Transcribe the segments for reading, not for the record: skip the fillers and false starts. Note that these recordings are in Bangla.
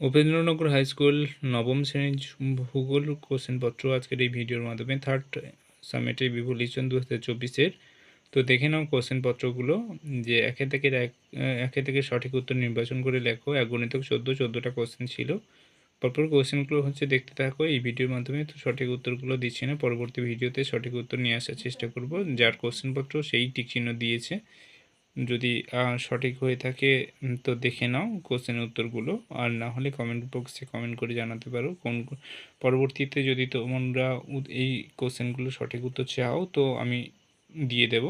উপেন্দ্রনগর হাই স্কুল নবম শ্রেণীর ভূগোল কোশ্চেনপত্র আজকের এই ভিডিওর মাধ্যমে থার্ড সামেটিভ ইভ্যালুয়েশন 2024-এর। তো দেখে নাও কোশ্চেনপত্রগুলো, যে একে থেকে সঠিক উত্তর নির্বাচন করে লেখো। এক গণিতক 14টা কোশ্চেন ছিল। পরপর কোশ্চেনগুলো দেখতে থাকো এই ভিডিওর মাধ্যমে। তো সঠিক উত্তরগুলো দিচ্ছি না, পরবর্তী ভিডিওতে সঠিক উত্তর নিয়ে আসার চেষ্টা করব। যার কোশ্চেনপত্র সেই টিক চিহ্ন দিয়েছে, যদি সঠিক হয়ে থাকে তো দেখে নাও কোশ্চেনের উত্তরগুলো, আর না হলে কমেন্ট বক্সে কমেন্ট করে জানাতে পারো কোন পরবর্তীতে যদি তোমরা এই কোশ্চেনগুলো সঠিক উত্তর চাও তো আমি দিয়ে দেব।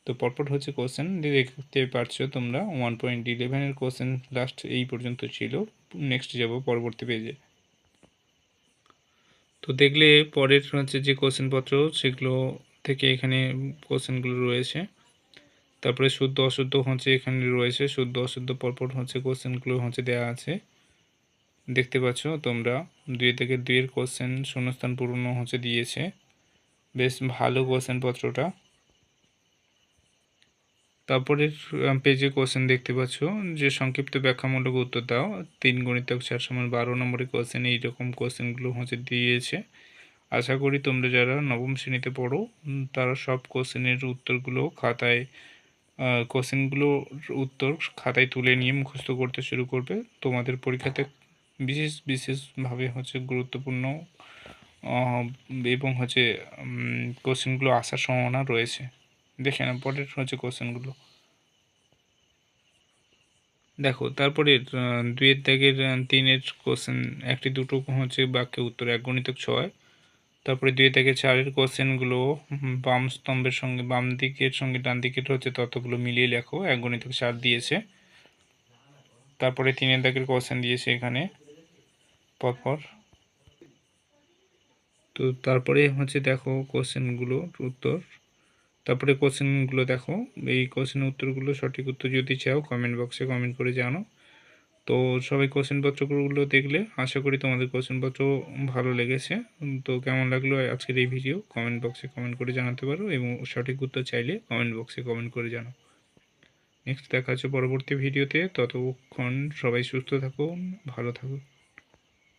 তো পরপর কোশ্চেন দেখতে পারছো তোমরা। 1.11-এর কোশ্চেন লাস্ট এই পর্যন্ত ছিল। নেক্সট যাব পরবর্তী পেজে। তো দেখলে পরের যে কোশ্চেনপত্র সেগুলো থেকে এখানে কোশ্চেনগুলো রয়েছে। তারপরে শুদ্ধ অশুদ্ধ এখানে রয়েছে। শুদ্ধ অশুদ্ধ পরপর কোশ্চেনগুলো দেওয়া আছে, দেখতে পাচ্ছ তোমরা। 2 থেকে 2-এর কোশ্চেন শূন্যস্থান পূরণ দিয়েছে। বেশ ভালো কোশ্চেনপত্রটা। তারপরের পেজে কোশ্চেন দেখতে পাচ্ছ যে সংক্ষিপ্ত ব্যাখ্যামূলক উত্তর দাও। 3 গুণিতক 4 সমান 12 নম্বরের কোশ্চেন এইরকম কোশ্চেনগুলো দিয়েছে। আশা করি তোমরা যারা নবম শ্রেণীতে পড়ো তারা সব কোশ্চেনের উত্তরগুলো খাতায় কোশ্চেনগুলোর উত্তর খাতায় তুলে নিয়ে মুখস্থ করতে শুরু করবে। তোমাদের পরীক্ষাতে বিশেষভাবে গুরুত্বপূর্ণ এবং কোশ্চেনগুলো আসার সম্ভাবনা রয়েছে। দেখে না পরের কোশ্চেনগুলো দেখো। তারপরে 2-এর দাগের 3-এর কোশ্চেন একটি দুটো বাক্য উত্তর 1 গুণিতক 6। তারপরে 2 থেকে 4-এর কোশ্চেনগুলো বাম স্তম্ভের সঙ্গে বাম দিকের সঙ্গে ডান দিকের ততগুলো মিলিয়ে লেখো। 1 গুণিতক 4 দিয়েছে। তারপরে 3-এর দাগের কোশ্চেন দিয়েছে এখানে পরপর। তো তারপরে দেখো কোশ্চেনগুলোর উত্তর। তারপরে কোশ্চেনগুলো দেখো। এই কোশ্চেনের উত্তরগুলো সঠিক উত্তর যদি চাও কমেন্ট বক্সে কমেন্ট করে জানো। তো সবাই কোশ্চেনপত্রগুলো দেখলে আশা করি তোমাদের কোশ্চেনপত্র ভালো লেগেছে। তো কেমন লাগলো আজকের এই ভিডিও কমেন্ট বক্সে কমেন্ট করে জানাতে পারো, এবং সঠিক উত্তর চাইলে কমেন্ট বক্সে কমেন্ট করে জানাও। নেক্সট দেখা হচ্ছে পরবর্তী ভিডিওতে। ততক্ষণ সবাই সুস্থ থাকুন, ভালো থাকুন।